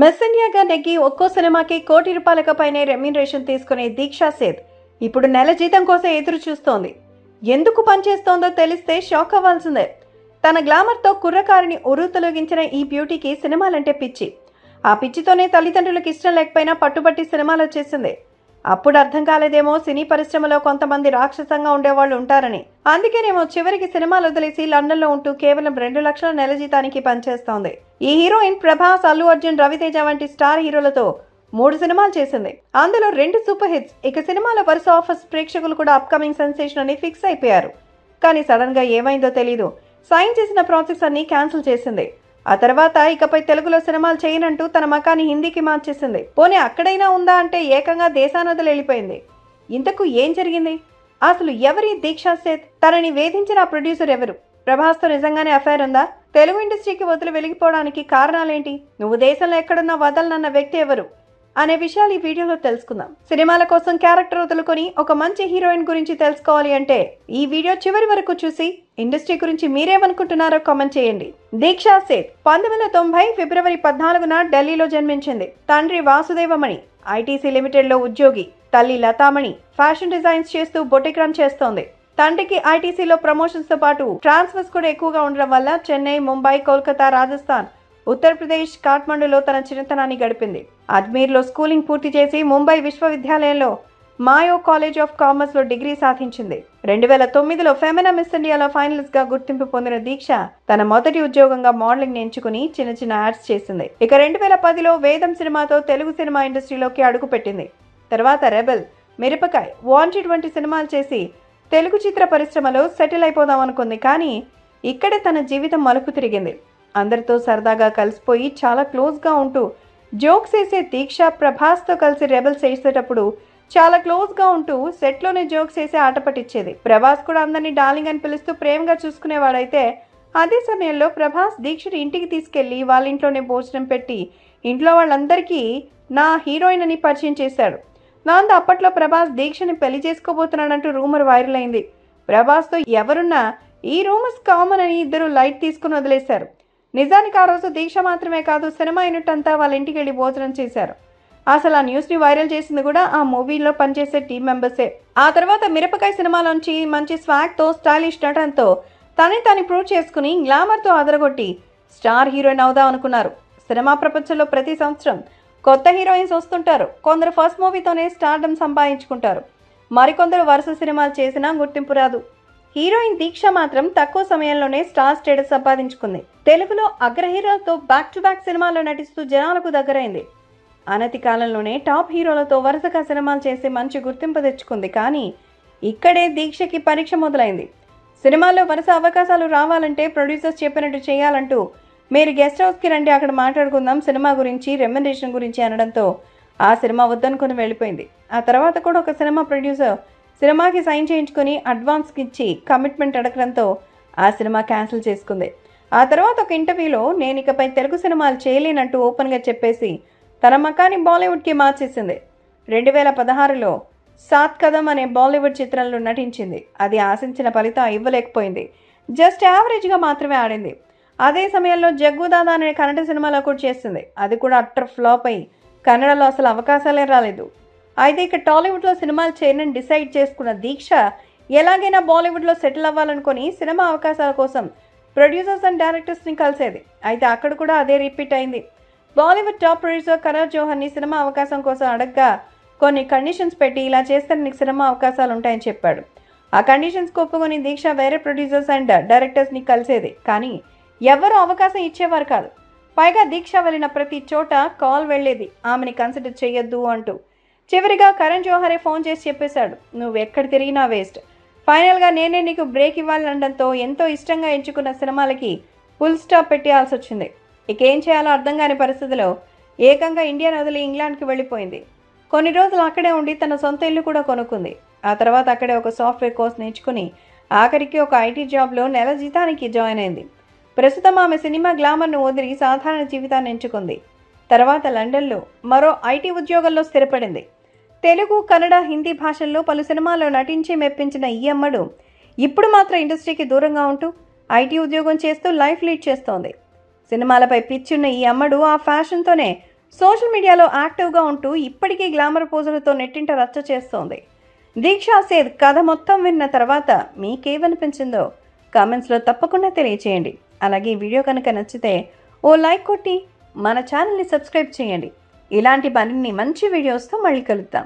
Miss ఇండియాగా నెగ్గి ఒక్కో సినిమాకి ₹1,00,00,000 పైనే రెమ్యూనరేషన్ తీసుకునే దీక్షా సేథ్ ఇప్పుడు నెల జీతం కోసం ఎదురు చూస్తోంది. ఎందుకు పనిచేస్తోందో తెలిస్తే షాక్ అవ్వాల్సిందే. తన గ్లామర్తో కుర్రకారిని ఉర్రూతలొగించిన ఈ బ్యూటీకి సినిమాలంటే పిచ్చి. ఆ పిచ్చితోనే తల్లిదండ్రులకు ఇష్టం లేకపోయినా పట్టుబట్టి సినిమాలు చేసింది. అప్పుడు అర్థం కాలేదేమో సినీ పరిశ్రమలో కొంతమంది రాక్షసంగా ఉండేవాళ్ళు ఉంటారని. అందుకేనేమో చివరికి సినిమాలు వదిలేసి లండన్లో ఉంటూ కేవలం 2 లక్షల నెల జీతానికి పనిచేస్తోంది. ఈ హీరోయిన్ ప్రభాస్, అల్లు అర్జున్, రవితేజ వంటి స్టార్ హీరోలతో 3 సినిమాలు చేసింది. అందులో 2 సూపర్ హిట్స్. ఇక సినిమాల వరుస ఆఫర్స్ ప్రేక్షకులు కూడా అప్కమింగ్ సెన్సేషన్ అని ఫిక్స్ అయిపోయారు. కానీ సడన్ గా ఏమైందో తెలీదు. సైన్ చేసిన ప్రాజెక్ట్స్ అన్ని క్యాన్సిల్ చేసింది. ఆ తర్వాత ఇకపై తెలుగులో సినిమాలు చేయనంటూ తన మకాన్ని హిందీకి మార్చేసింది. పోనీ అక్కడైనా ఉందా అంటే ఏకంగా దేశానదులు వెళ్ళిపోయింది. ఇంతకు ఏం జరిగింది? అసలు ఎవరి దీక్షా సేథ్? తనని వేధించిన ఆ ప్రొడ్యూసర్ ఎవరు? ప్రభాస్తో నిజంగానే అఫైర్ ఉందా? తెలుగు ఇండస్ట్రీకి వదిలి వెలిగిపోవడానికి కారణాలేంటి? నువ్వు దేశంలో ఎక్కడున్నా వదలనన్న వ్యక్తి ఎవరు అనే విషయాలు ఈ వీడియోలో తెలుసుకుందాం. సినిమాల కోసం క్యారెక్టర్ వదులుకొని ఒక మంచి హీరోయిన్ గురించి తెలుసుకోవాలి అంటే ఈ వీడియో చివరి వరకు చూసి ఇండస్ట్రీ గురించి మీరేమనుకుంటున్నారో కామెంట్ చేయండి. దీక్షా సేథ్ 1990 ఫిబ్రవరి 14న ఢిల్లీలో జన్మించింది. తండ్రి వాసుదేవమణి ఐటీసీ లిమిటెడ్ లో ఉద్యోగి, తల్లి లతామణి ఫ్యాషన్ డిజైన్స్ చేస్తూ బొటిక్ రన్ చేస్తోంది. తండ్రికి ఐటీసీలో ప్రమోషన్స్ తో పాటు ట్రాన్స్ఫర్స్ కూడా ఎక్కువగా ఉండడం వల్ల చెన్నై, ముంబై, కోల్కతా, రాజస్థాన్, ఉత్తరప్రదేశ్, కాఠ్మండూలో తన చిన్నతనాన్ని గడిపింది. అజ్మీర్లో స్కూలింగ్ పూర్తి చేసి ముంబై విశ్వవిద్యాలయంలో మాయో కాలేజ్ ఆఫ్ కామర్స్ లో డిగ్రీ సాధించింది. 2009లో ఫెమినా మిస్ ఇండియాలో ఫైనలిస్ట్ గా గుర్తింపు పొందిన దీక్ష తన మొదటి ఉద్యోగంగా మోడలింగ్ ఎంచుకుని చిన్న యాడ్స్ చేసింది. ఇక 2010లో వేదం సినిమాతో తెలుగు సినిమా ఇండస్ట్రీలోకి అడుగుపెట్టింది. తర్వాత రెబెల్, మిరపకాయ్, వాంటెడ్ వంటి సినిమాలు చేసి తెలుగు చిత్ర పరిశ్రమలో సెటిల్ అయిపోదాం అనుకుంది. కానీ ఇక్కడే తన జీవితం మలుపు తిరిగింది. అందరితో సరదాగా కలిసిపోయి చాలా క్లోజ్గా ఉంటూ జోక్స్ వేసే దీక్ష ప్రభాస్తో కలిసి రెబెల్స్ చేసేటప్పుడు చాలా క్లోజ్గా ఉంటూ సెట్లోనే జోక్స్ వేసే ఆట పట్టించేది. ప్రభాస్ కూడా అందరినీ డార్లింగ్ అని పిలుస్తూ ప్రేమగా చూసుకునేవాడైతే అదే సమయంలో ప్రభాస్ దీక్షని ఇంటికి తీసుకెళ్లి వాళ్ళ ఇంట్లోనే భోజనం పెట్టి ఇంట్లో వాళ్ళందరికీ నా హీరోయిన్ అని పరిచయం చేశాడు. దాంతో అప్పట్లో ప్రభాస్ దీక్షని పెళ్లి చేసుకోబోతున్నాడంటూ రూమర్ వైరల్ అయింది. ప్రభాస్తో ఎవరున్నా ఈ రూమర్స్ కామన్ అని ఇద్దరు లైట్ తీసుకుని వదిలేశారు. నిజానికి ఆ రోజు దీక్ష మాత్రమే కాదు, సినిమా యూనిట్ అంతా వాళ్ళ ఇంటికి వెళ్ళి భోజనం చేశారు. అసలు ఆ న్యూస్ని వైరల్ చేసింది కూడా ఆ మూవీలో పనిచేసే టీం మెంబర్సే. ఆ తర్వాత మిరపకాయ సినిమాలోంచి మంచి స్వాగ్తో, స్టైలిష్ నటనతో తను ప్రూవ్ చేసుకుని గ్లామర్తో అదరగొట్టి స్టార్ హీరోయిన్ అవుదాం అనుకున్నారు. సినిమా ప్రపంచంలో ప్రతి సంవత్సరం కొత్త హీరోయిన్స్ వస్తుంటారు. కొందరు ఫస్ట్ మూవీతోనే స్టార్డమ్ సంపాదించుకుంటారు. మరికొందరు వరుస సినిమాలు చేసినా గుర్తింపు రాదు. హీరోయిన్ దీక్ష మాత్రం తక్కువ సమయంలోనే స్టార్ స్టేటస్ సంపాదించుకుంది. తెలుగులో అగ్ర హీరోలతో బ్యాక్ టు బ్యాక్ సినిమాల్లో నటిస్తూ జనాలకు దగ్గరైంది. అనతి కాలంలోనే టాప్ హీరోలతో వరుసగా సినిమాలు చేసి మంచి గుర్తింపు తెచ్చుకుంది. కానీ ఇక్కడే దీక్షకి పరీక్ష మొదలైంది. సినిమాల్లో వరుస అవకాశాలు రావాలంటే ప్రొడ్యూసర్స్ చెప్పినట్టు చేయాలంటూ మీరు గెస్ట్ హౌస్కి రండి, అక్కడ మాట్లాడుకుందాం సినిమా గురించి, రెమ్యునరేషన్ గురించి అనడంతో ఆ సినిమా వద్దనుకొని వెళ్ళిపోయింది. ఆ తర్వాత కూడా ఒక సినిమా ప్రొడ్యూసర్ సినిమాకి సైన్ చేయించుకుని అడ్వాన్స్కి ఇచ్చి కమిట్మెంట్ అడగడంతో ఆ సినిమా క్యాన్సిల్ చేసుకుంది. ఆ తర్వాత ఒక ఇంటర్వ్యూలో నేను ఇకపై తెలుగు సినిమాలు చేయలేనంటూ ఓపెన్గా చెప్పేసి తన మకాన్ని బాలీవుడ్కి మార్చేసింది. 2016లో సాత్ కదమ్ అనే బాలీవుడ్ చిత్రంలో నటించింది. అది ఆశించిన ఫలితం ఇవ్వలేకపోయింది. జస్ట్ యావరేజ్గా మాత్రమే ఆడింది. అదే సమయంలో జగ్గుదాదా అనే కన్నడ సినిమాలో కూడా చేసింది. అది కూడా అట్టర్ ఫ్లాప్ అయి కన్నడలో అసలు అవకాశాలే రాలేదు. అయితే ఇక టాలీవుడ్లో సినిమాలు చేయనని డిసైడ్ చేసుకున్న దీక్ష ఎలాగైనా బాలీవుడ్లో సెటిల్ అవ్వాలనుకుని సినిమా అవకాశాల కోసం ప్రొడ్యూసర్స్ అండ్ డైరెక్టర్స్ని కలిసేది. అయితే అక్కడ కూడా అదే రిపీట్ అయింది. బాలీవుడ్ టాప్ ప్రొడ్యూసర్ కరణ్ జోహర్ని సినిమా అవకాశం కోసం అడగ్గా కొన్ని కండిషన్స్ పెట్టి ఇలా చేస్తే నీకు సినిమా అవకాశాలు ఉంటాయని చెప్పాడు. ఆ కండిషన్స్ ఒప్పుకొని దీక్ష వేరే ప్రొడ్యూసర్స్ అండ్ డైరెక్టర్స్ని కలిసేది. కానీ ఎవరూ అవకాశం ఇచ్చేవారు కాదు. పైగా దీక్ష వెళ్ళిన ప్రతి చోట కాల్ వెళ్లేది ఆమెని కన్సిడర్ చేయొద్దు అంటూ. చివరిగా కరణ్ జోహరే ఫోన్ చేసి చెప్పేశాడు, నువ్వు ఎక్కడ తిరిగినా వేస్ట్, ఫైనల్గా నేనే నీకు బ్రేక్ ఇవ్వాలనడంతో ఎంతో ఇష్టంగా ఎంచుకున్న సినిమాలకి ఫుల్ స్టాప్ పెట్టేయాల్సి వచ్చింది. ఇక ఏం చేయాలో అర్థం కాని పరిస్థితిలో ఏకంగా ఇండియాను వదిలి ఇంగ్లాండ్కి వెళ్ళిపోయింది. కొన్ని రోజులు అక్కడే ఉండి తన సొంత ఇల్లు కూడా కొనుక్కుంది. ఆ తర్వాత అక్కడే ఒక సాఫ్ట్వేర్ కోర్స్ నేర్చుకుని ఆఖరికి ఒక ఐటీ జాబ్లో నెల జీతానికి జాయిన్ అయింది. ప్రస్తుతం ఆమె సినిమా గ్లామర్ను వదిలి సాధారణ జీవితాన్ని ఎంచుకుంది. తర్వాత లండన్లో మరో ఐటీ ఉద్యోగంలో స్థిరపడింది. తెలుగు, కన్నడ, హిందీ భాషల్లో పలు సినిమాల్లో నటించి మెప్పించిన ఈ అమ్మడు ఇప్పుడు మాత్రం ఇండస్ట్రీకి దూరంగా ఉంటూ ఐటీ ఉద్యోగం చేస్తూ లైఫ్ లీడ్ చేస్తోంది. సినిమాలపై పిచ్చున్న ఈ అమ్మడు ఆ ఫ్యాషన్తోనే సోషల్ మీడియాలో యాక్టివ్గా ఉంటూ ఇప్పటికీ గ్లామర్ పోజులతో నెట్టింట రచ్చ చేస్తోంది. దీక్షా సేథ్ కథ మొత్తం విన్న తర్వాత మీకేమనిపించిందో కామెంట్స్లో తప్పకుండా తెలియచేయండి. అలాగే ఈ వీడియో కనుక నచ్చితే ఓ లైక్ కొట్టి మన ఛానల్ని సబ్స్క్రైబ్ చేయండి. ఇలాంటి మరిన్ని మంచి వీడియోస్తో మళ్ళీ కలుద్దాం.